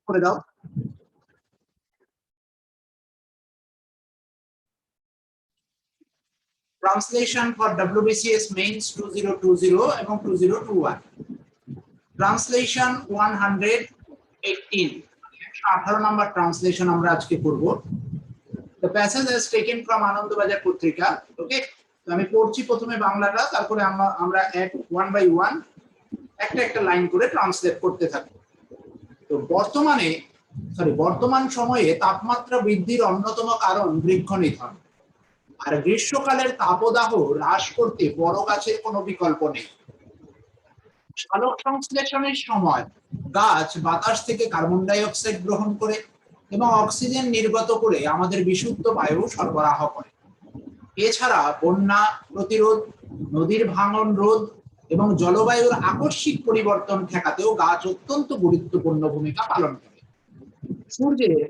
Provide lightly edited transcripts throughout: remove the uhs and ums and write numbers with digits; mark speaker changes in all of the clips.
Speaker 1: করে দাও। Translation for WBCS means 2020 এবং 2021। ট্রান্সলেশন 118, 118 নাম্বার ট্রান্সলেশন আমরা আজকে করব। The passage is taken from Anandabazar পত্রিকা। ওকে, তো আমি পড়ছি প্রথমে বাংলাটা, তারপরে আমরা এক ওয়ান বাই ওয়ান একটা লাইন করে ট্রান্সলেট করতে থাকি। তো বর্তমান সময়ে তাপমাত্রা বৃদ্ধির অন্যতম কারণ বৃক্ষনিধন। আর গ্রীষ্মকালের তাপদাহ হ্রাস করতে বড় গাছের কোনো বিকল্প নেই। সালোক সংশ্লেষণের সময় গাছ বাতাস থেকে কার্বন ডাই অক্সাইড গ্রহণ করে এবং অক্সিজেন নির্গত করে আমাদের বিশুদ্ধ বায়ু সরবরাহ করে। এছাড়া বন্যা প্রতিরোধ, নদীর ভাঙন রোধ এবং জলবায়ুর আকস্মিক পরিবর্তন ঠেকাতেও গাছ অত্যন্ত গুরুত্বপূর্ণ ভূমিকা পালন করে। সূর্যের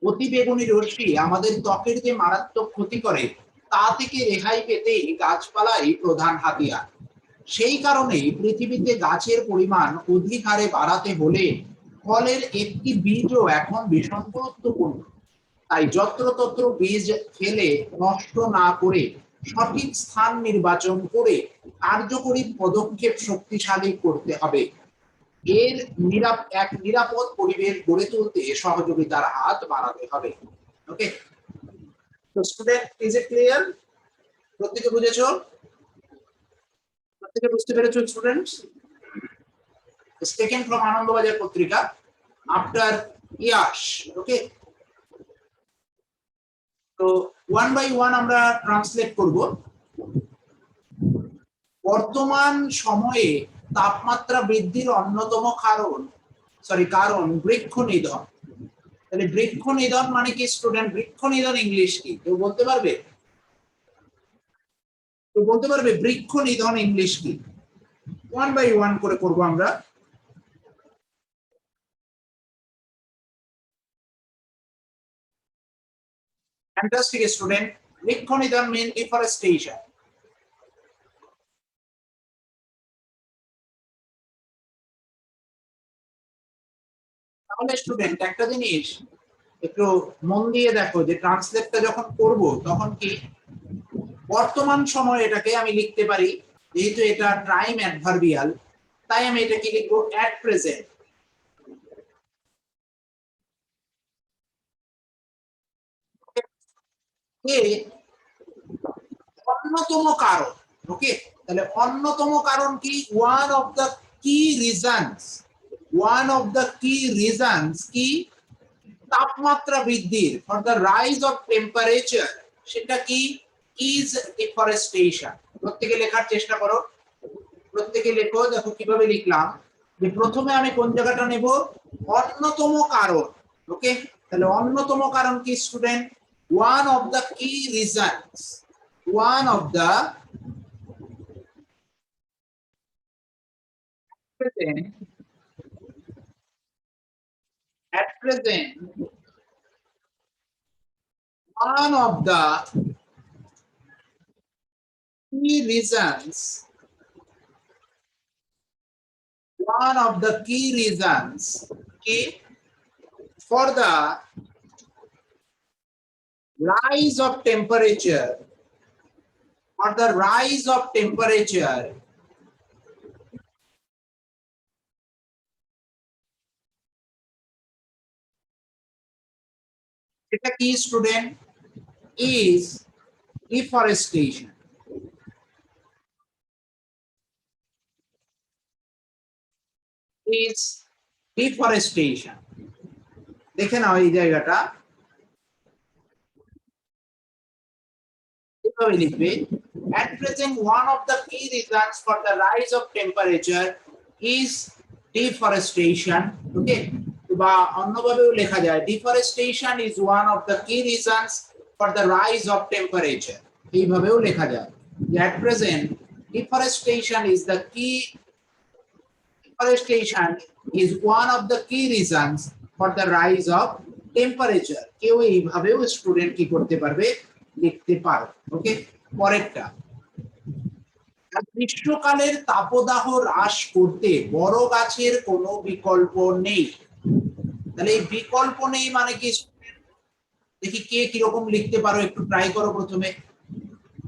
Speaker 1: অতিবেগুনি রশ্মি আমাদের ত্বকের যে মারাত্মক ক্ষতি করে তা থেকে রেহাই পেতেই গাছপালাই প্রধান হাতিয়ার। সেই কারণেই পৃথিবীতে গাছের পরিমাণ অধিক হারে বাড়াতে হলে ফলের একটি বীজও এখন ভীষণ গুরুত্বপূর্ণ। তাই যত্রতত্র বীজ ফেলে নষ্ট না করে সঠিক স্থান নির্বাচন করে কার্যকরী পদক্ষেপ শক্তিশালী করতে হবে। এর নিরাপদ পরিবেশ গড়ে তুলতে সহযোগিতার হাত বাড়াতে হবে। ওকে, তো স্টুডেন্ট, ইজ ইট ক্লিয়ার? প্রত্যেকে বুঝেছো? প্রত্যেকে বুঝতে পেরেছো students? It's taken from Anandabazar পত্রিকা আফটার ইয়াশ। ওকে, তো ওয়ান বাই ওয়ান আমরা ট্রান্সলেট করব। বর্তমান সময়ে তাপমাত্রা বৃদ্ধির অন্যতম কারণ বৃক্ষ নিধন। তাহলে বৃক্ষ নিধন মানে কি স্টুডেন্ট? বৃক্ষ নিধন ইংলিশ কি কেউ বলতে পারবে? কেউ বলতে পারবে বৃক্ষ নিধন ইংলিশ কি? ওয়ান বাই ওয়ান করে করবো আমরা। Fantastic student. বৃক্ষ নিধন মিন ডিফরেস্টেশন। তাহলে স্টুডেন্ট একটা জিনিস একটু মন দিয়ে দেখো, যে ট্রান্সলেটটা যখন করব তখন কি বর্তমান সময় এটাকে আমি লিখতে পারি, যেহেতু এটা টাইম অ্যাডভার্বিয়াল, তাই আমি এটাকে লিখবো অ্যাট প্রেজেন্ট। অন্যতম কারণ। ওকে, তাহলে অন্যতম কারণ কি? ওয়ান অফ দ্য কি রিজনস কি তাপমাত্রা বৃদ্ধির, for the rise of temperature, সেটা কি? Is deforestation. প্রত্যেকে লেখার চেষ্টা করো, প্রত্যেকে লেখো। দেখো কিভাবে লিখলাম, যে প্রথমে আমি কোন জায়গাটা নেব? অন্যতম কারণ। ওকে, তাহলে অন্যতম কারণ কি স্টুডেন্ট? ওয়ান অফ দ্য কি reasons, one of the at present one of the key reasons for the rise of temperature, এটা কি স্টুডেন্ট? is deforestation. দেখে নাও এই জায়গাটা এভাবে লিখবে, at present one of the key reasons for the rise of temperature is deforestation. ওকে, বা অন্যভাবেও লেখা যায় deforestation is one of the key reasons for the rise of temperature. এইভাবেও লেখা যায়, at present deforestation is one of the key reasons for the rise of temperature. কেউ এইভাবেও student কি করতে পারবে? লিখতে পারো। ওকে, পরেরটা আর গ্রীষ্মকালের তাপদাহ হ্রাস করতে বড় গাছের কোনো বিকল্প নেই। তাহলে এই বিকল্প নেই মানে কি? দেখি কে কিরকম লিখতে পারো, একটু ট্রাই করো। প্রথমে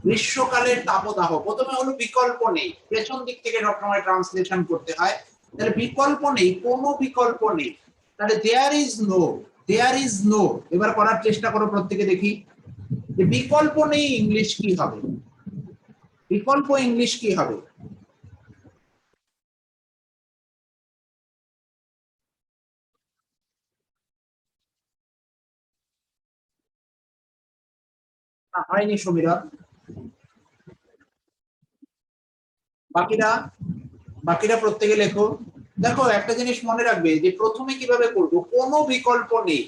Speaker 1: গ্রীষ্মকালের তাপদাহ, প্রথমে হলো বিকল্প নেই, পেছন দিক থেকে সবসময় ট্রান্সলেশন করতে হয়। তাহলে বিকল্প নেই, কোনো বিকল্প নেই। তাহলে there is no, there is no. এবার করার চেষ্টা করো প্রত্যেকে, দেখি যে বিকল্প নেই ইংলিশ কি হবে, বিকল্প ইংলিশ কি হবে? হয়নি সমীরা। বাকিরা, বাকিরা প্রত্যেকে লেখো। দেখো একটা জিনিস মনে রাখবে যে প্রথমে কিভাবে করব, কোনো বিকল্প নেই।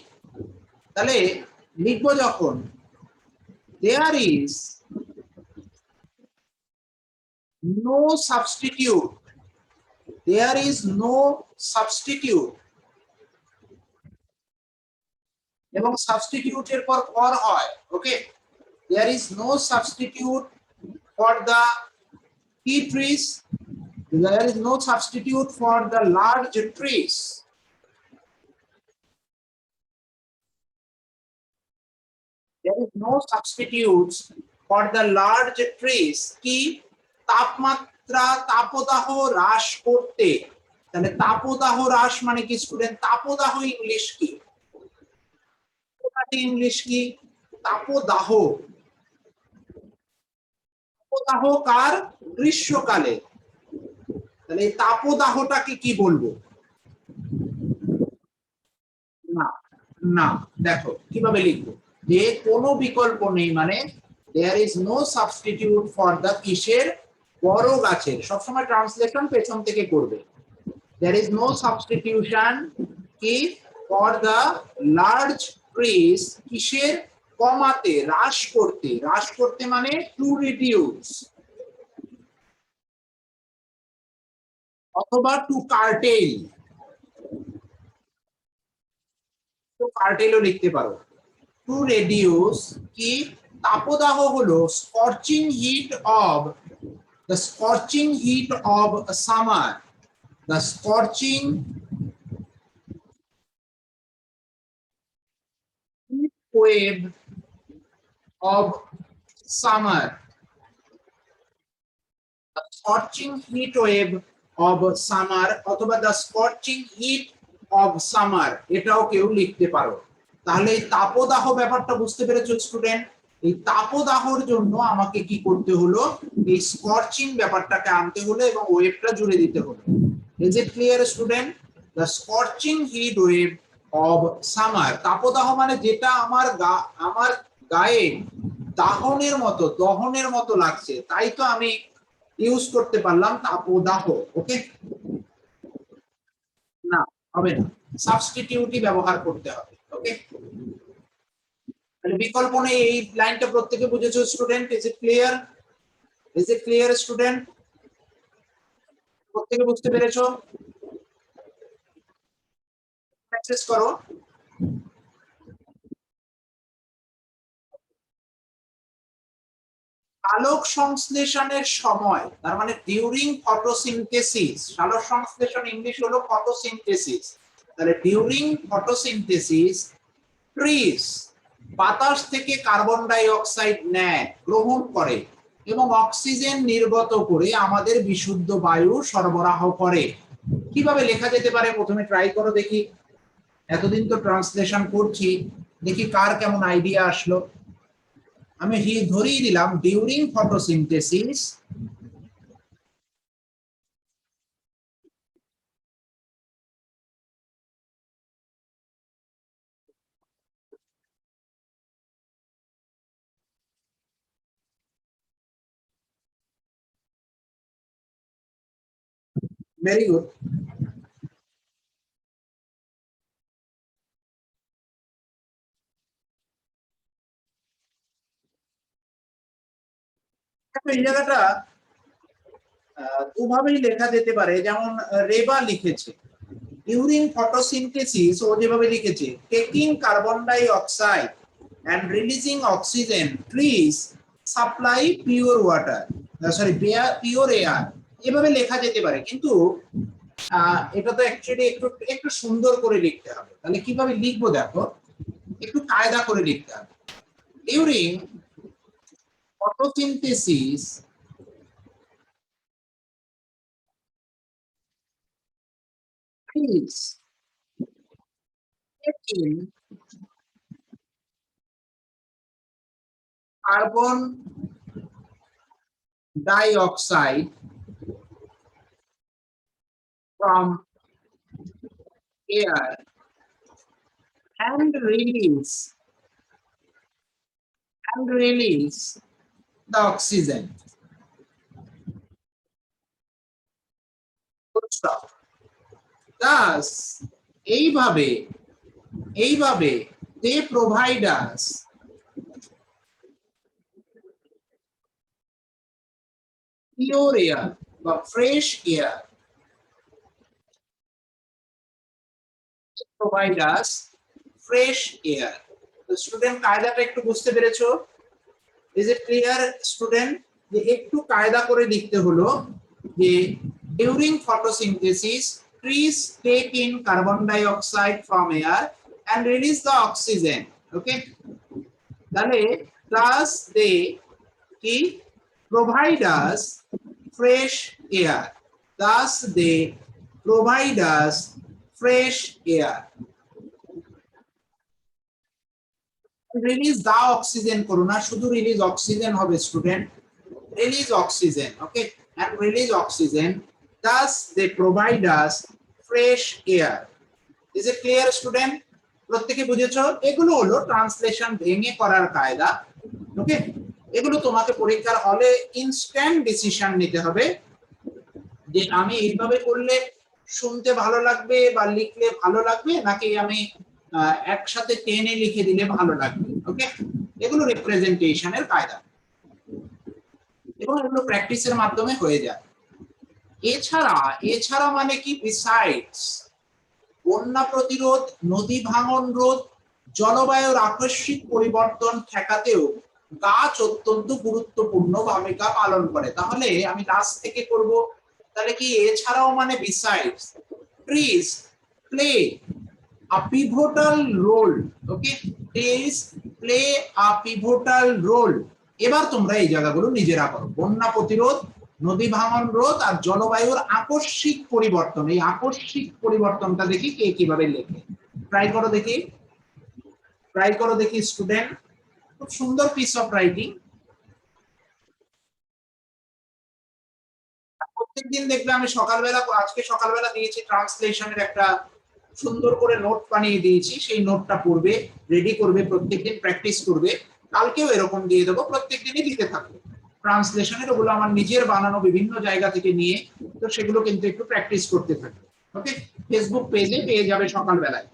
Speaker 1: তাহলে লিখবো যখন there is no substitute, there is no substitute, এবং সাবস্টিটিউটের পর ফর হয়, okay. There is no substitute for the key trees, there is no substitute for the large trees. There is no substitutes for the large trees কি? তাপমাত্রা, তাপদাহ হ্রাস করতে। তাহলে তাপদাহ হ্রাস মানে কি স্টুডেন্ট? তাপদাহ ইংলিশ কি? ইংলিশ কি? তাপদাহ, তাপদাহ কার? গ্রীষ্মকালে। তাহলে এই তাপদাহটাকে কি বলবো? না, না, দেখো কিভাবে লিখবো, যে কোনো বিকল্প নেই মানে there is no substitute for the কিসের? বড় গাছের। সবসময় ট্রান্সলেশন পেছন থেকে করবে। দেয়ার ইজ নো সাবস্টিটিউশন কি? ফর দ্য লার্জ ট্রিজ, কিসের? কমাতে, হ্রাস করতে। হ্রাস করতে মানে টু রিডিউস, অথবা টু কার্টেল, তো কার্টেলও লিখতে পারো। টু রেডিউস কি? তাপদাহ হলো scorching heat of, the scorching heat of summer, the scorching heat wave of summer, the scorching heat wave of summer, অথবা the scorching heat of summer, এটাও কেউ লিখতে পারো। তাহলে এই তাপদাহ ব্যাপারটা বুঝতে পেরেছো স্টুডেন্ট? এই তাপদাহর জন্য আমাকে কি করতে হলো? এই স্কর্চিং ব্যাপারটাকে আনতে হলো এবং ওয়েভটা জুড়ে দিতে হলো। Is it clear student? The scorching heat wave of summer, তাপদাহ মানে যেটা আমার গায়ে দাহনের মতো, দহনের মতো লাগছে, তাই তো আমি ইউজ করতে পারলাম তাপদাহ। ওকে, না হবে না, সাবস্টিটিউটই ব্যবহার করতে হবে। ওকে, তাহলে বিকল্প নেই, এই লাইনটা প্রত্যেকে বুঝেছো student? Is it clear? Is it clear student? প্রত্যেকে বুঝতে পেরেছো? অ্যাক্সেস করো। আলোক সংশ্লেষণের সময়, তার মানে ডিউরিং ফটোসিনথেসিস, আলোক সংশ্লেষণ ইংলিশ হলো ফটোসিনথেসিস। তাহলে ডিউরিং ফটোসিনথেসিস ট্রিজ বাতাস থেকে কার্বন ডাই অক্সাইড নেয়, গ্রহণ করে এবং অক্সিজেন নির্গত করে আমাদের বিশুদ্ধ বায়ু সরবরাহ করে। কিভাবে লেখা যেতে পারে প্রথমে ট্রাই করো দেখি। এতদিন তো ট্রান্সলেশন করছি, দেখি কার কেমন আইডিয়া আসলো। আমি ধরিয়ে দিলাম ডিউরিং ফটোসিনথেসিস ভেরি গুড। এই জায়গাটা দুভাবেই লেখা যেতে পারে, যেমন রেবা লিখেছে ডিউরিং ফটোসিনথেসিস, ও যেভাবে লিখেছে taking carbon dioxide and releasing oxygen, trees supply pure water. Sorry pure air, এভাবে লেখা যেতে পারে, কিন্তু এটা তো অ্যাকচুয়ালি একটু একটু সুন্দর করে লিখতে হবে। তাহলে কিভাবে লিখবো দেখো, একটু কায়দা করে লিখতে হবে। During photosynthesis is taking carbon dioxide from air and release the oxygen. Good stop. Thus, এইভাবে they provide us pure air বা fresh air, provide us fresh air. তো স্টুডেন্ট কায়দাটা একটু বুঝতে পেরেছো? Is it clear student? যে একটু কায়দা করে লিখতে হলো যে during photosynthesis trees take in carbon dioxide from air and release the oxygen. Okay, তাহলে plus they কি provide us fresh air, thus they provide us fresh air. Release the oxygen করো না, শুধু রিলিজ অক্সিজেন হবে student, release oxygen. Okay, and release oxygen, thus they provide us fresh air. Is it clear student? প্রত্যেকে বুঝেছো? এগুলো হলো translation ভেঙে করার কায়দা। ওকে, এগুলো তোমাকে পরীক্ষার হলে ইনস্ট্যান্ট ডিসিশন নিতে হবে যে আমি এইভাবে করলে শুনতে ভালো লাগবে বা লিখলে ভালো লাগবে, নাকি আমি একসাথে টেনে লিখে দিলে ভালো লাগবে। ওকে, এগুলো রিপ্রেজেন্টেশনের কায়দা এবং এগুলো প্র্যাকটিসের মাধ্যমে হয়ে যায়। এছাড়া মানে কি, বিসাইডস বন্যা প্রতিরোধ, নদী ভাঙন রোধ, জলবায়ুর আকস্মিক পরিবর্তন ঠেকাতেও গাছ অত্যন্ত গুরুত্বপূর্ণ ভূমিকা পালন করে। তাহলে আমি লাস্ট থেকে করব, তাহলে কি এছাড়াও মানে besides, trees play a pivotal role. Okay, trees play a pivotal role. এবার তোমরা এই জায়গাগুলো নিজেরা করো, বন্যা প্রতিরোধ, নদী ভাঙন রোধ আর জলবায়ুর আকস্মিক পরিবর্তন। এই আকস্মিক পরিবর্তনটা দেখি কে কিভাবে লেখে, ট্রাই করো দেখি স্টুডেন্ট। খুব সুন্দর পিস অফ রাইটিং। প্রত্যেকদিন দেখবে আমি আজকে সকালবেলা দিয়েছি ট্রান্সলেশনের একটা সুন্দর করে নোট বানিয়ে দিয়েছি, সেই নোটটা পড়বে, রেডি করবে, প্রত্যেকদিন প্র্যাকটিস করবে। কালকেও এরকম দিয়ে দেবো, প্রত্যেকদিনই দিতে থাকবে ট্রান্সলেশনের। ওগুলো আমার নিজের বানানো বিভিন্ন জায়গা থেকে নিয়ে, তো সেগুলো কিন্তু একটু প্র্যাকটিস করতে থাকবে। ওকে, ফেসবুক পেজে পেয়ে যাবে সকালবেলায়।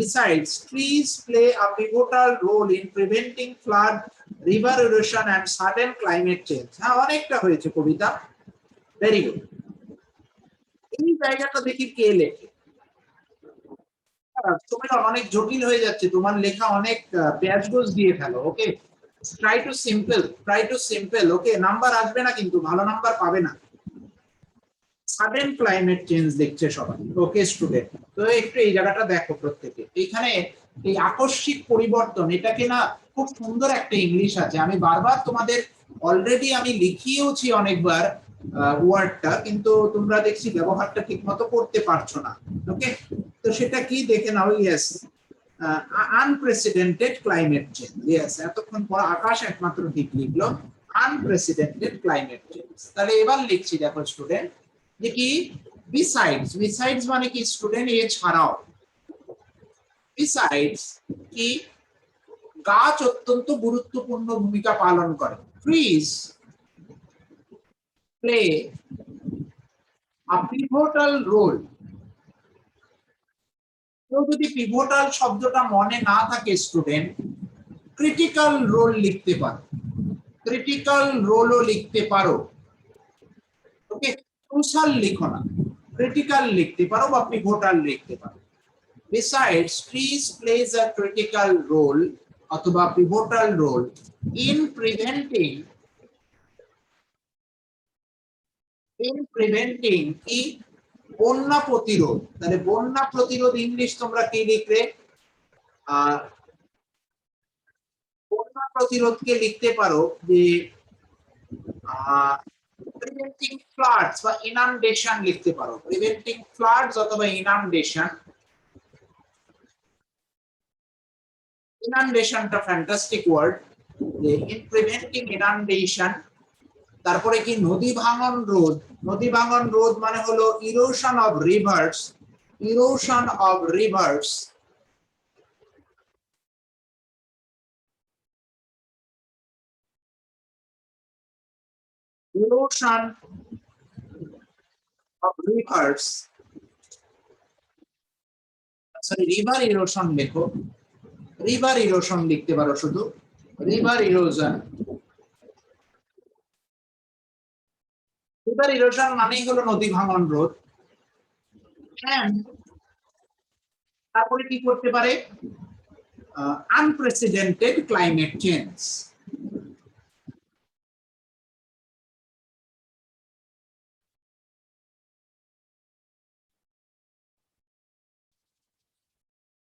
Speaker 1: Besides, trees play a pivotal role in preventing flood, river erosion and sudden climate change. হ্যাঁ, অনেকটা হয়েছে কবিতা, ভেরি গুড। এই জায়গাটা দেখি কে লেখে। তোমার অনেক জটিল হয়ে যাচ্ছে, তোমার লেখা অনেক প্যাচগোজ দিয়ে ফেলো। Okay, try to simple. Okay, number আসবে না কিন্তু, ভালো নাম্বার পাবে না। সাডেন ক্লাইমেট চেঞ্জ দেখছে সবাই। ওকে স্টুডেন্ট, তো একটু এই জায়গাটা দেখো প্রত্যেকে। এইখানে এই আকস্মিক পরিবর্তন, এটাকে না খুব সুন্দর একটা ইংলিশ আছে, আমি বারবার তোমাদের অলরেডি আমি লিখিয়েওছি অনেকবার ওয়ার্ডটা, কিন্তু তোমরা দেখছি ব্যবহারটা ঠিক মতো করতে পারছো না। ওকে, তো সেটা কি দেখে নাও। Yes, unprecedented climate change. Yes, এতক্ষণ পর আকাশ একমাত্র ঠিক লিখলো, আনপ্রেসিডেন্টেড ক্লাইমেট চেঞ্জ। তাহলে এবার লিখছি দেখো স্টুডেন্ট, যে কি বিসাইডস মানে কি স্টুডেন্ট, এছাড়াও। বিসাইডস কি, গাছ অত্যন্ত গুরুত্বপূর্ণ ভূমিকা পালন করে। Trees play a pivotal role. তো যদি পিভটাল শব্দটা মনে না থাকে স্টুডেন্ট, ক্রিটিক্যাল রোল লিখতে পারো, ক্রিটিক্যাল রোলও লিখতে পারো। ওকে, ক্রুশাল লিখো না, ক্রিটিক্যাল লিখতে পারো বা পিভটাল লিখতে পারো। Besides, trees plays a critical role অথবা পিভটাল রোল ইন প্রিভেন্টিং কি বন্যা প্রতিরোধ। তাহলে বন্যা প্রতিরোধ ইংলিশ তোমরা কি লিখবে? বন্যা প্রতিরোধকে লিখতে পারো যে প্রিভেন্টিং ফ্লাডস বা ইনান্ডেশন লিখতে পারো। প্রিভেন্টিং ফ্লাডস অথবা ইনান্ডেশন। ইনান্ডেশনটা ফ্যান্টাস্টিক ওয়ার্ড, যে ইন প্রিভেন্টিং ইনান্ডেশন। তারপরে কি নদী ভাঙন রোধ। নদী ভাঙন রোধ মানে হলো erosion of rivers, erosion of rivers. Erosion of rivers, sorry river erosion লেখো, রিভার ইরোশন লিখতে পারো শুধু, রিভার ইরোশন। রিভার ইরোশন মানেই হলো নদী ভাঙন রোধ। তারপরে কি করতে পারে? Unprecedented climate change.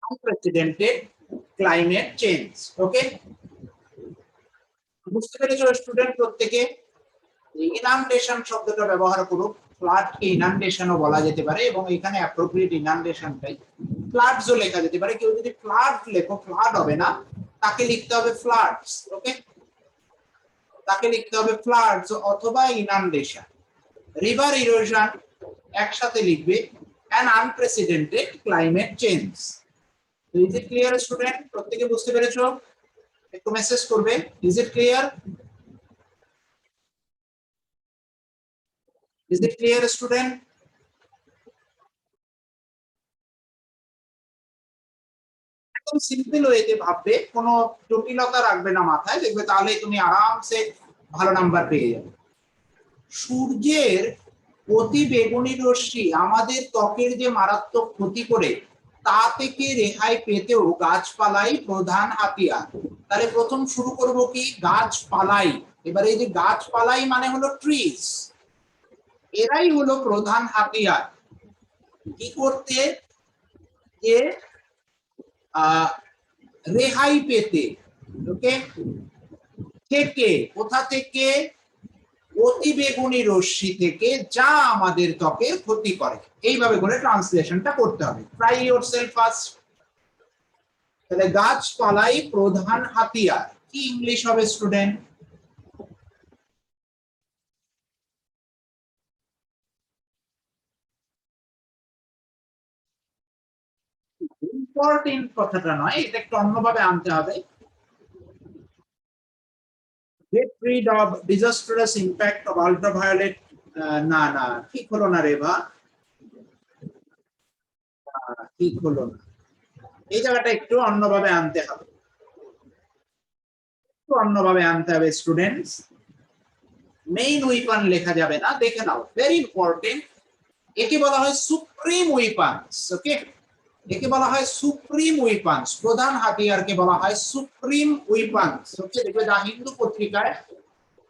Speaker 1: Unprecedented climate change. Okay, বুঝতে পেরেছো স্টুডেন্ট প্রত্যেকে? ইনান্ডেশন শব্দটা ব্যবহার করো। ফ্লাডকে ইনান্ডেশনও বলা যেতে পারে এবং এখানে অ্যাপ্রোপ্রিয়েট ইনান্ডেশনটাই ফ্লাডসও লেখা যেতে পারে। কেউ যদি ফ্লাড লেখো, ফ্লাড হবে না, তাকে লিখতে হবে ফ্লাডস। ওকে, তাকে লিখতে হবে ফ্লাডস অথবা ইনান্ডেশন। রিভার ইরোশন একসাথে লিখবে, an unprecedented climate change. Is it clear student? প্রত্যেকে বুঝতে পেরেছো? একটু মেসেজ করবে, is it clear? Is it clear student? একদম সিম্পল ওয়েতে ভাববে, কোনো জটিলতা রাখবে না মাথায়, দেখবে তাহলে তুমি আরামসে ভালো নাম্বার পেয়ে যাবে। সূর্যের অতি বেগুনি রশ্মি আমাদের ত্বকের যে মারাত্মক ক্ষতি করে, তা থেকে রেহাই পেতেও গাছপালাই প্রধান হাতিয়ার। তাহলে প্রথম শুরু করব কি? গাছপালাই। এবারে এই যে গাছপালাই মানে হলো ট্রিজ, এরাই হলো প্রধান হাতিয়ার কি করতে? যে রেহাই পেতে। ওকে, থেকে, কোথা থেকে? অতি বেগুনি রশ্মি থেকে, যা আমাদের ত্বকের ক্ষতি করে। এইভাবে করে ট্রান্সলেশনটা করতে হবে। Try yourself first. তাহলে গাছপালাই প্রধান হাতিয়ার কি ইংলিশ হবে স্টুডেন্ট? ইম্পর্টেন্ট কথাটা নয়, এটা একটু অন্যভাবে আনতে হবে। get rid of disastrous impact of ultraviolet, না না ঠিক হলো না রে ভা, ঠিক হলো না। এই জায়গাটা একটু অন্যভাবে আনতে হবে, একটু অন্যভাবে আনতে হবে স্টুডেন্টস। মেইন উইপন লেখা যাবে না, দেখে নাও, ভেরি ইম্পর্টেন্ট। একে বলা হয় সুপ্রিম উইপন্স। ওকে, একে বলা হয় সুপ্রিম উইপন্স। প্রধান হাতিয়ারকে বলা হয় সুপ্রিম উইপন্স। ওকে, দেখবে দা হিন্দু পত্রিকায়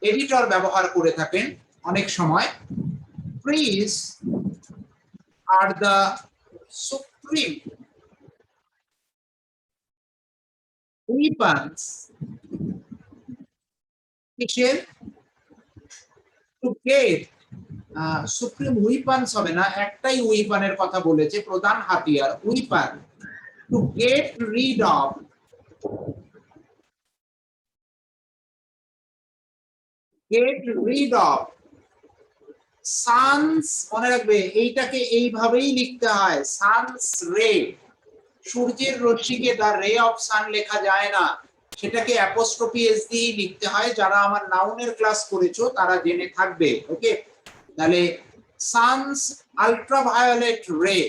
Speaker 1: এডিটর ব্যবহার করে থাকেন অনেক সময়। ট্রিজ আর দ্য সুপ্রিম উইপন্স কিসের? টু গেট, সুপ্রিম উইপন্স হবে না, একটাই উইপনের কথা বলেছে, প্রধান হাতিয়ার weapon. To get rid of, get rid of sun's. মনে রাখবে এইটাকে এইভাবেই লিখতে হয়, সানস রে। সূর্যের রশ্মিকে দা রে অফ সান লেখা যায় না, সেটাকে অ্যাপোস্ট্রফি এস দিয়ে লিখতে হয়। যারা আমার নাউনের ক্লাস করেছো তারা জেনে থাকবে। ওকে, তাহলে সানস আল্ট্রাভায়োলেট রে।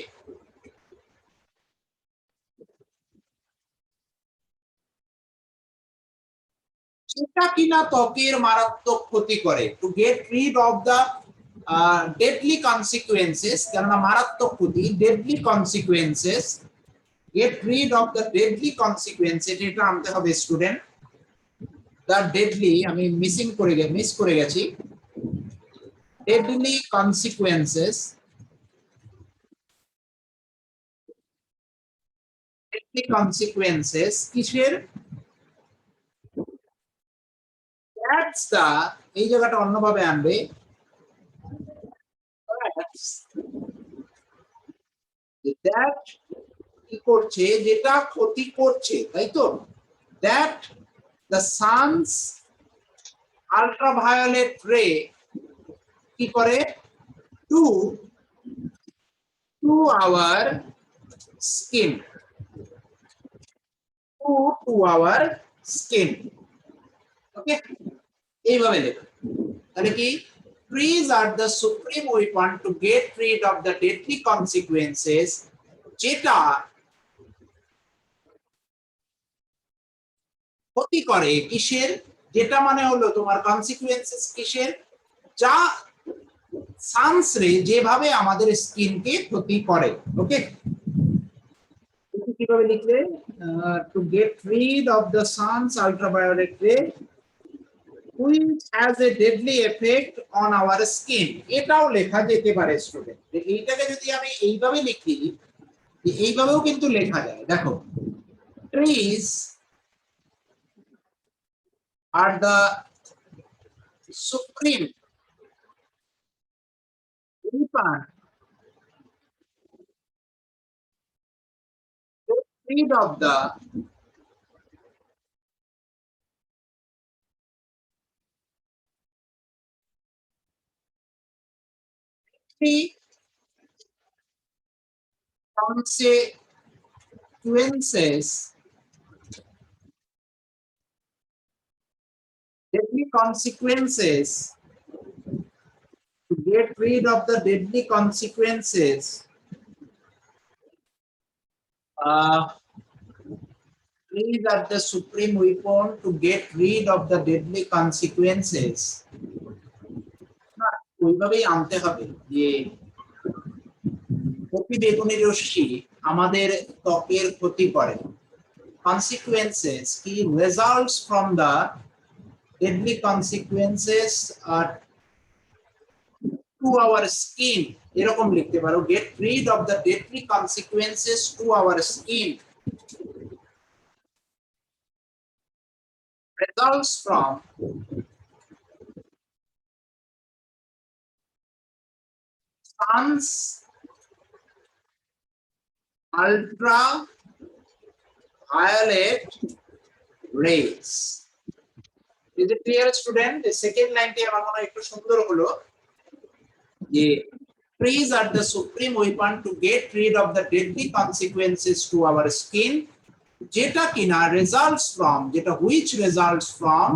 Speaker 1: সেটা কিনা ত্বকের মারাত্মক ক্ষতি করে। To get rid of the deadly consequences, কেননা মারাত্মক ক্ষতি, deadly consequences get rid of the deadly consequences, এটা আনতে হবে স্টুডেন্ট। the deadly আমি মিস করে গেছি, deadly consequences, deadly consequences কিসের, that's the, এই জায়গাটা অন্যভাবে আনবে, that কি করছে, যেটা ক্ষতি করছে, তাই তো, that the sun's ultraviolet ray কি করে, to our skin, to our skin, ওকে, এইভাবে লেখো। তাহলে কি, trees are the supreme weapon to get rid of the deadly consequences, যেটা ক্ষতি করে কিসের, যেটা মানে হলো তোমার কনসিকুয়েন্সেস কিসের, যা সানস রে যেভাবে আমাদের স্কিনকে ক্ষতি করে, ওকে। কিভাবে লিখলে, to get rid of the sun's ultraviolet ray which has a deadly effect on our skin, এটাও লেখা যেতে পারে স্টুডেন্ট। এইটাকে যদি আমি এইভাবে লিখি, এইভাবেও কিন্তু লেখা যায়, দেখো, trees are the supreme weapon to get rid of the consequences, deadly consequences, to get rid of the deadly consequences, trees are the supreme weapon to get rid of the deadly consequences, ওইভাবেই আনতে হবে যে অতিবেগুনি রশ্মি আমাদের ত্বকের ক্ষতি করে, consequences কি, results from the deadly consequences to our skin, এরকম লিখতে পারো, get rid of the deadly consequences to our skin, results from sun's ultraviolet rays. Is it clear student? The second line টি আমার মনে হয় একটু সুন্দর হলো, যে trees are the supreme weapon to get rid of the deadly consequences to our skin, যেটা কিনা results from, যেটা which results from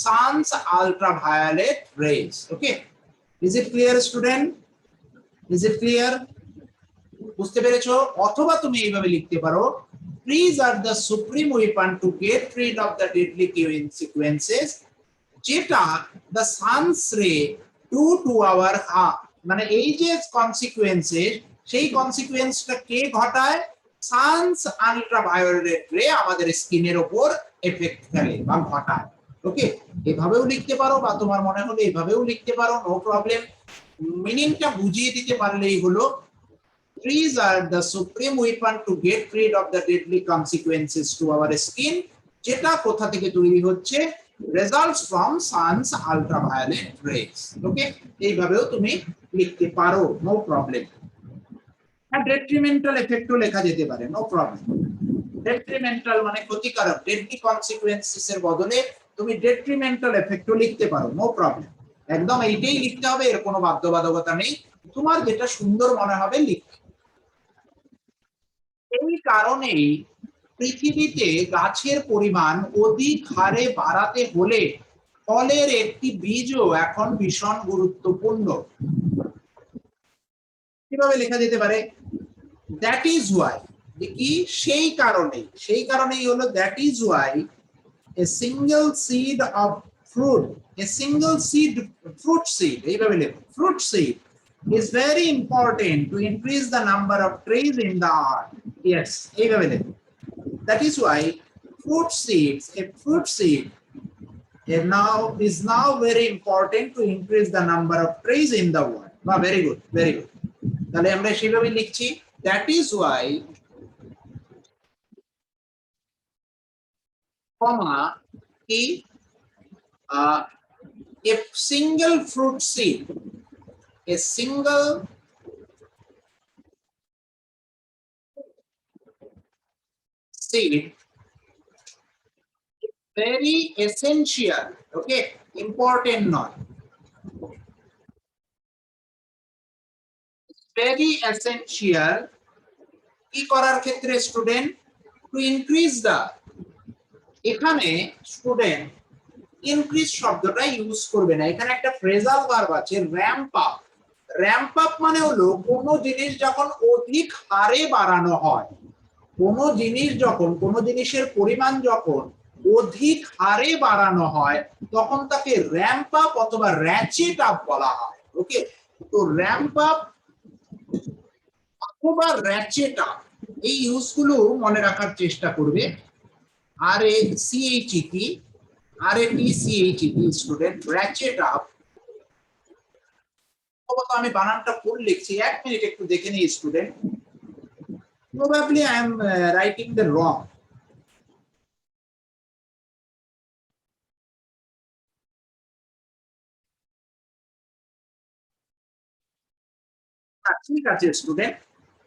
Speaker 1: sun's ultraviolet rays, okay. Is it clear student? Is it clear? বুঝতে পেরেছো? অথবা তুমি এইভাবে লিখতে পারো, trees are the supreme weapon to get rid of the deadly consequences, যেটা the sun's ray to our মানে এই যে কনসিকুয়েন্সেস, সেই কনসিকুয়েন্সটা কে ঘটায়, সানস আল্ট্রাভায়োলেট রে আমাদের স্কিনের উপর এফেক্ট ফেলে বা ঘটায়, ওকে। এভাবেও লিখতে পারো বা তোমার মনে হলে এভাবেও লিখতে পারো, নো প্রবলেম। মিনিংটা বুঝিয়ে দিতে পারলেই হলো, trees are the supreme weapon to get rid of the deadly consequences to our skin, যেটা কোথা থেকে তৈরি হচ্ছে, results from sun's ultraviolet rays, ওকে। এইভাবেও তুমি লিখতে পারো, নো প্রবলেম। হ্যাঁ, ডেট্রিমেন্টাল এফেক্টও লেখা যেতে পারে, নো প্রবলেম। ডেট্রিমেন্টাল মানে ক্ষতিকারক, ডেডলি কনসিকুয়েন্সেস এর বদলে তুমি ডেট্রিমেন্টাল এফেক্টও লিখতে পারো, নো প্রবলেম। একদম এইটাই লিখতে হবে, এর কোনো বাধ্যবাধকতা নেই, তোমার যেটা সুন্দর মনে হবে লিখতে। এই কারণেই পৃথিবীতে গাছের পরিমাণ অধিক হারে বাড়াতে হলে ফলের একটি বীজও এখন ভীষণ গুরুত্বপূর্ণ। কিভাবে লেখা যেতে পারে, দ্যাট ইজ ওয়াই, কি, সেই কারণেই হলো, that is why a single seed of fruit, a single seed, fruit seed, এইভাবে লেখো, fruit seed is very important to increase the number of trees in the earth. Yes, available. That is why a fruit seed is now very important to increase the number of trees in the world. Very good, very good. তাহলে আমরা সেভাবে লিখছি, that is why, comma, a single fruit seed, a single seed, very essential, okay, important not, very essential কি করার ক্ষেত্রে student, to increase দা, এখানে student increase শব্দটা use করবে না, এখানে একটা ফ্রেজাল ভার্ব আছে র‍্যাম্প আপ। র‍্যাম্প আপ মানে হলো কোনো জিনিস যখন অধিক হারে বাড়ানো হয়, কোনো জিনিস যখন, কোনো জিনিসের পরিমাণ যখন অধিক হারে বাড়ানো হয় তখন তাকে র‍্যাম্প আপ অথবা র‍্যাচেট আপ বলা হয়। ওকে, তো র‍্যাম্প আপ অথবা র‍্যাচেট আপ এই ইউজগুলো মনে রাখার চেষ্টা করবে। RACHET, RATCHET student, ratchet up. আমি বানানটা ভুল লিখছি, এক মিনিট একটু দেখে নিই student, probably I am writing the wrong. ঠিক আছে স্টুডেন্ট,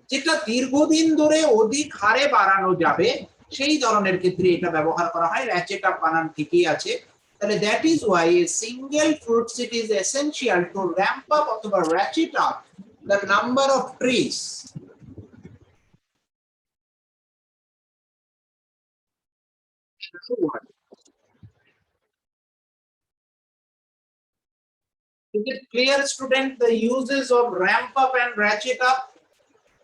Speaker 1: যেটা দীর্ঘদিন ধরে অধিক হারে বাড়ানো যাবে সেই ধরনের ক্ষেত্রে এটা ব্যবহার করা হয়, র‍্যাচেট আপ বানান ঠিকই আছে। তাহলে that is why a single fruit seed is essential to ramp up অথবা ratchet up the number of trees. Is it clear student the uses of ramp up and ratchet up?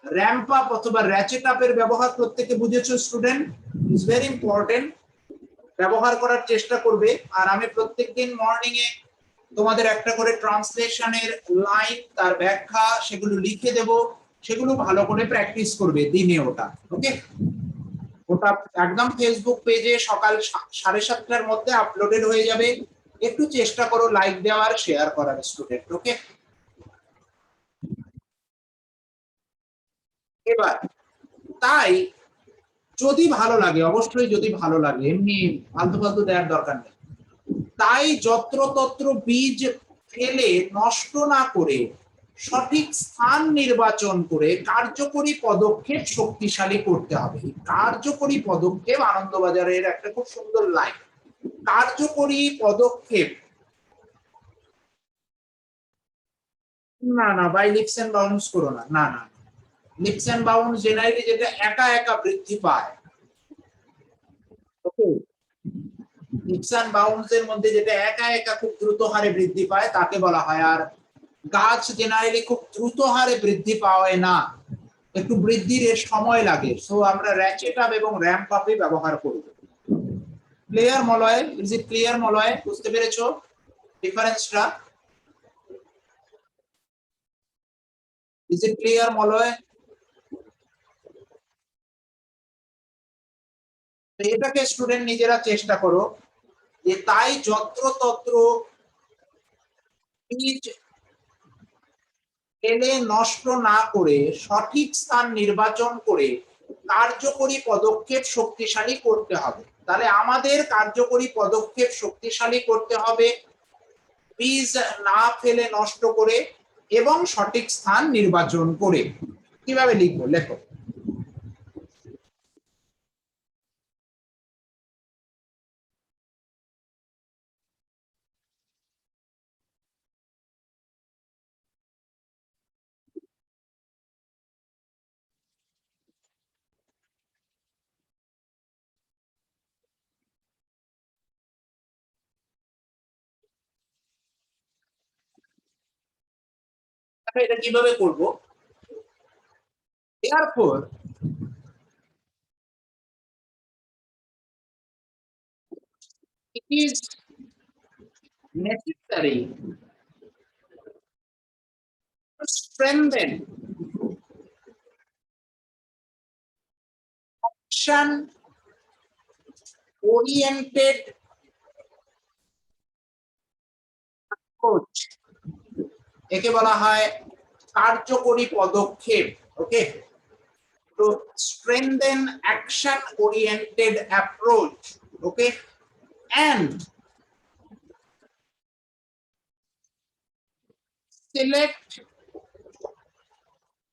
Speaker 1: Ramp up অথবা ratchet up এর ব্যবহার প্রত্যেকে বুঝেছো student? Is very important, ব্যবহার করার চেষ্টা করবে। আর আমি প্রত্যেকদিন মর্নিং এ তোমাদের একটা করে ট্রান্সলেশনের লাইন, তার ব্যাখ্যা সেগুলো লিখে দেব, সেগুলো ভালো করে প্র্যাকটিস করবে দিনে ওটা। ওকে, ওটা একদম ফেসবুক পেজে সকাল 7:30টার মধ্যে আপলোডেড হয়ে যাবে। একটু চেষ্টা করো লাইক দেওয়ার, শেয়ার করার স্টুডেন্ট। ওকে, এবার তাই যদি ভালো লাগে, অবশ্যই যদি ভালো লাগে, এমনি ফালতু ফালতু দেওয়ার দরকার নেই। তাই যত্রতত্র বীজ ফেলে নষ্ট না করে সঠিক স্থান নির্বাচন করে কার্যকরী পদক্ষেপ শক্তিশালী করতে হবে। কার্যকরী পদক্ষেপ আনন্দবাজারের একটা খুব সুন্দর লাইন, কার্যকরী পদক্ষেপ। না না বাই লিপস এন্ড বাউন্স করো না, না না, লিপস এন্ড বাউন্স জেনারেলি যেটা একা একা বৃদ্ধি পায়, ওকে, লিপস এন্ড বাউন্স এর মধ্যে যেটা একা একা খুব দ্রুত হারে বৃদ্ধি পায় তাকে বলা হয়। আর গাছ জেনারেলি খুব দ্রুত হারে বৃদ্ধি পায় না, একটু বৃদ্ধির সময় লাগে। সো আমরা র‍্যাচেট আপ এবং র‍্যাম্প আপই ব্যবহার করব। Clear Malay? Is it clear Malay? বুঝতে পেরেছো ডিফারেন্সটা? Is it clear Malay? এটাকে স্টুডেন্ট নিজেরা চেষ্টা করো যে তাই যত্রতত্র বীজ ফেলে নষ্ট না করে সঠিক স্থান নির্বাচন করে কার্যকরী পদক্ষেপ শক্তিশালী করতে হবে। তাহলে আমাদের কার্যকরী পদক্ষেপ শক্তিশালী করতে হবে বীজ না ফেলে নষ্ট করে এবং সঠিক স্থান নির্বাচন করে। কিভাবে লিখবো? লেখো। এটা কিভাবে করব? Therefore, it is necessary strengthen action oriented approach, একে বলা হয় কার্যকরী পদক্ষেপ। ওকে, তো strengthen action oriented approach, okay, and select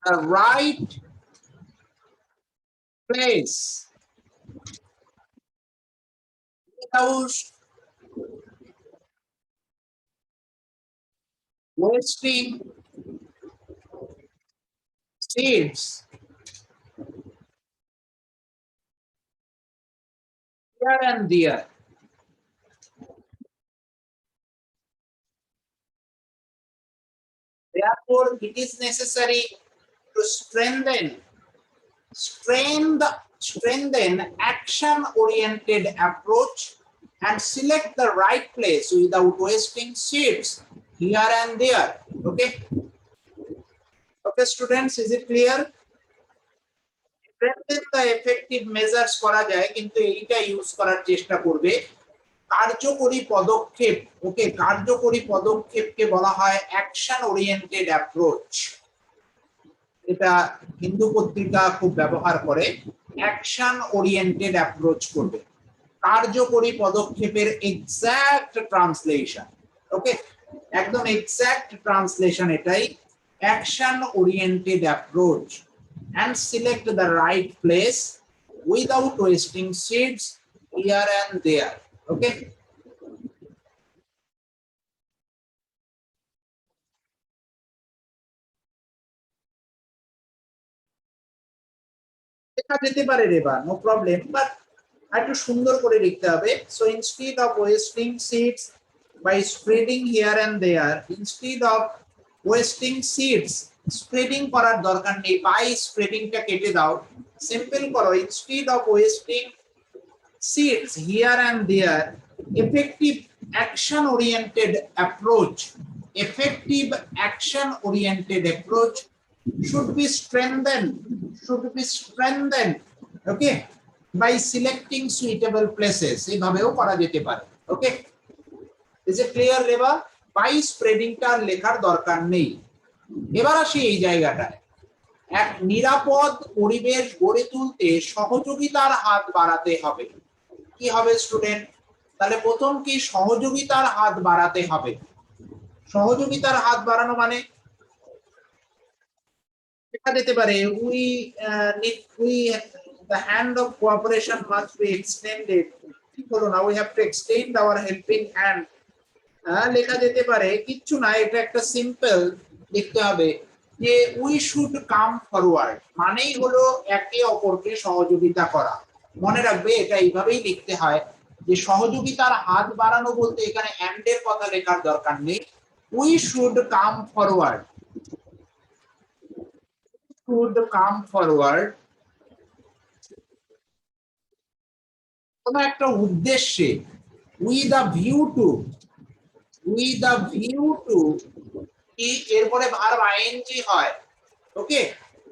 Speaker 1: the right place without wasting seeds here and there. Therefore, it is necessary to strengthen action-oriented approach and select the right place without wasting seeds here and there. Okay. Okay, students, is it clear? Strengthen the effective measures করা যায়, কিন্তু এইটা use করার চেষ্টা করবে কার্যকরী পদক্ষেপ। ওকে, কার্যকরী পদক্ষেপকে বলা হয় অ্যাকশন ওরিয়েন্টেড অ্যাপ্রোচ। এটা হিন্দু পত্রিকা খুব ব্যবহার করে, অ্যাকশন ওরিয়েন্টেড অ্যাপ্রোচ করবে। কার্যকরী পদক্ষেপের এক্সাক্ট ট্রান্সলেশন, ওকে, একদম এক্সাক্ট ট্রান্সলেশন এটাই, action oriented approach and select the right place without wasting seeds here and there. Okay, লেখা যেতে পারে রে বা, নো প্রবলেম, বাট একটু সুন্দর করে লিখতে হবে। So instead of wasting seeds by spreading here and there, instead of wasting seeds, spreading করার দরকার নেই, বাই স্প্রেডিংটা কেটে দাও, সিম্পল করো, instead of wasting seeds here and there, effective action oriented approach should be strengthened, okay, by selecting suitable places. এইভাবেও করা যেতে পারে। Okay, is it clear Reba? By স্প্রেডিংটা লেখার দরকার নেই। এবার আসি এই জায়গাটায়, এক নিরাপদ পরিবেশ গড়ে তুলতে সহযোগিতার হাত বাড়াতে হবে। কি হবে স্টুডেন্ট? তাহলে প্রথম কি সহযোগিতার হাত বাড়াতে হবে। সহযোগিতার হাত বাড়ানো মানে লেখা যেতে পারে the hand of cooperation must be extended, কি বলো না, we have to extend our helping hand। লেখা যেতে পারে, কিচ্ছু না, এটা একটা সিম্পল লিখতে হবে যে উই শুড কাম ফরওয়ার্ড, মানেই হলো একে অপরকে সহযোগিতা করা। মনে রাখবে এটা এইভাবেই লিখতে হয় যে সহযোগিতার হাত বাড়ানো বলতে এখানে এন্ড এর কথা লেখার দরকার নেই, উই শুড কাম ফরওয়ার্ড, কোনো একটা উদ্দেশ্যে, with a view to কি এরপরে ভার্ব আইএনজি হয়। ওকে,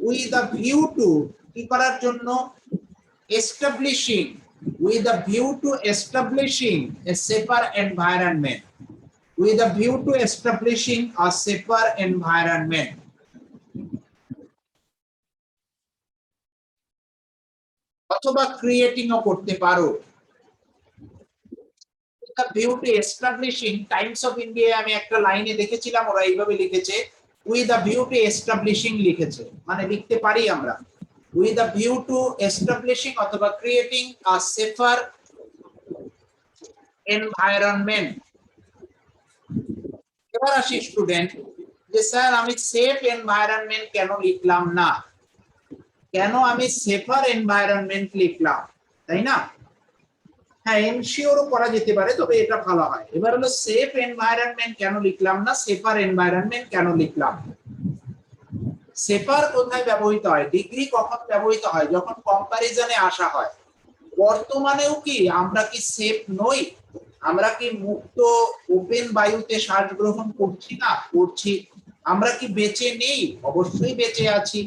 Speaker 1: with a view to কি করার জন্য, with a view to establishing a safer environment, অথবা ক্রিয়েটিং ও করতে পারো। the view to establishing, Times of India আমি একটা লাইনে দেখেছিলাম ওরা এইভাবে লিখেছে, with a view to establishing লিখেছে, মানে লিখতে পারি আমরা with a view to establishing অথবা creating a safer environment। এবার আসি স্টুডেন্ট যে স্যার আমি সেফ এনভায়রনমেন্ট কেন লিখলাম না, কেন আমি সেফার এনভায়রনমেন্ট লিখলাম, তাই না? হ্যাঁ, এনশিওরও করা যেতে পারে, তবে এটা ভালো হয়। এবার হলো সেফ এনভায়রনমেন্ট কেন লিখলাম না, সেফার এনভায়রনমেন্ট কেন লিখলাম। সেফার কোথায় ব্যবহৃত হয়, ডিগ্রি কখন ব্যবহৃত হয়, যখন কম্পারিজনে আসা হয়। বর্তমানেও কি আমরা কি সেফ নই? আমরা কি মুক্ত ওপেন বায়ুতে শ্বাস গ্রহণ করছি না? করছি। আমরা কি বেঁচে নেই? অবশ্যই বেঁচে আছি।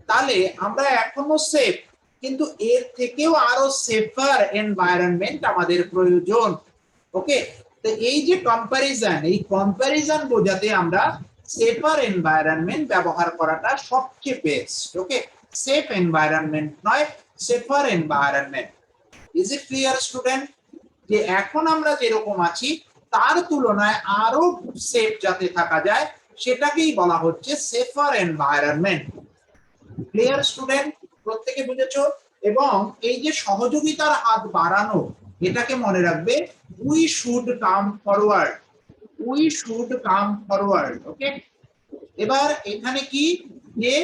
Speaker 1: তাহলে আমরা এখনো সেফ, কিন্তু এর থেকেও আরো সেফার এনভায়রনমেন্ট আমাদের প্রয়োজন। ওকে, তো এই যে কম্প্যারিজন, এই কম্প্যারিজন বোঝাতে আমরা সেফার এনভায়রনমেন্ট ব্যবহার করাটা সবচেয়ে বেস্ট। ওকে, সেফ এনভায়রনমেন্ট নয়, safer environment. Is it clear student? যে এখন আমরা যেরকম আছি তার তুলনায় আরো সেফ যাতে থাকা যায় সেটাকেই বলা হচ্ছে সেফার এনভায়রনমেন্ট। Clear student? প্রত্যেকে বুঝেছো? এবং এই যে সহযোগিতার হাত বাড়ানো, এটাকে মনে রাখবে we should come forward, we should come forward. Okay, এবার এখানে কি যে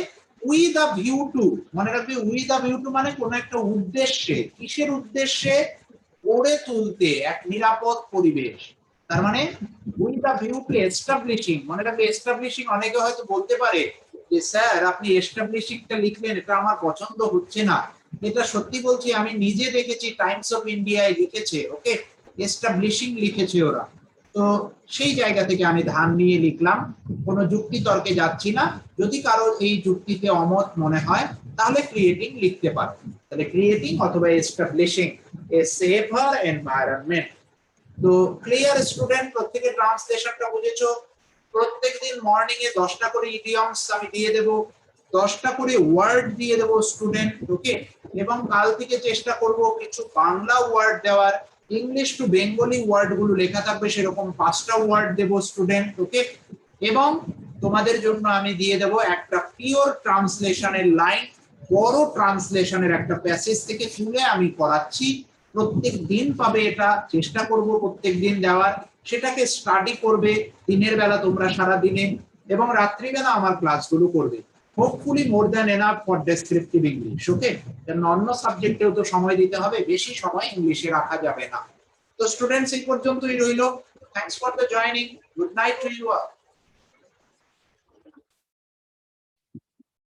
Speaker 1: উই দা ভিউ টু, মনে রাখবে উই দা ভিউ টু মানে কোন একটা উদ্দেশ্যে, কিসের উদ্দেশ্যে? গড়ে তুলতে এক নিরাপদ পরিবেশ। তার মানে we the view to establishing, মনে রাখবে এস্টাবলিশিং। অনেকে হয়তো বলতে পারে যে স্যার আপনি এস্টাবলিশিংটা লিখলেন, এটা আমার পছন্দ হচ্ছে না। এটা সত্যি বলছি, আমি নিজে দেখেছি টাইমস অফ ইন্ডিয়ায় লিখেছে, ওকে, এস্টাবলিশিং লিখেছে ওরা। তো সেই জায়গা থেকে আমি ধার নিয়ে লিখলাম, কোনো যুক্তি তর্কে যাচ্ছি না। যদি কারো এই যুক্তিতে অমত মনে হয় তাহলে ক্রিয়েটিং লিখতে পারো। তাহলে ক্রিয়েটিং অথবা এস্টাবলিশিং এ সেফার এনভায়রনমেন্ট। তো ক্লিয়ার স্টুডেন্ট? প্রত্যেকে ট্রান্সলেশনটা বুঝেছো? প্রত্যেকদিন মর্নিং এ 10টা করে ইডিয়মস আমি দিয়ে দেব, 10টা করে ওয়ার্ড দিয়ে দেব স্টুডেন্ট। ওকে, এবং কাল থেকে চেষ্টা করব কিছু বাংলা ওয়ার্ড দেওয়ার। ইংলিশ টু বেঙ্গলি ওয়ার্ড গুলো লেখা থাকবে, সেরকম 5টা ওয়ার্ড দেব স্টুডেন্ট। ওকে, এবং তোমাদের জন্য আমি দিয়ে দেব একটা পিওর ট্রান্সলেশনের লাইন, বড় ট্রান্সলেশনের একটা প্যাসেজ থেকে তুলে আমি করাচ্ছি। প্রত্যেক দিন পাবে এটা, চেষ্টা করব প্রত্যেক দিন দেওয়ার। সেটাকে স্টাডি করবে দিনের বেলা তোমরা সারা দিনে, এবং রাত্রিবেলা আমার ক্লাসগুলো করবে। Hopefully more than enough for descriptive English. Okay, কারণ অন্য সাবজেক্টেও তো সময় দিতে হবে, বেশি সময় ইংলিশে রাখা যাবে না। তো স্টুডেন্টস এই পর্যন্তই রইল। Thanks for the joining. Good night to you all.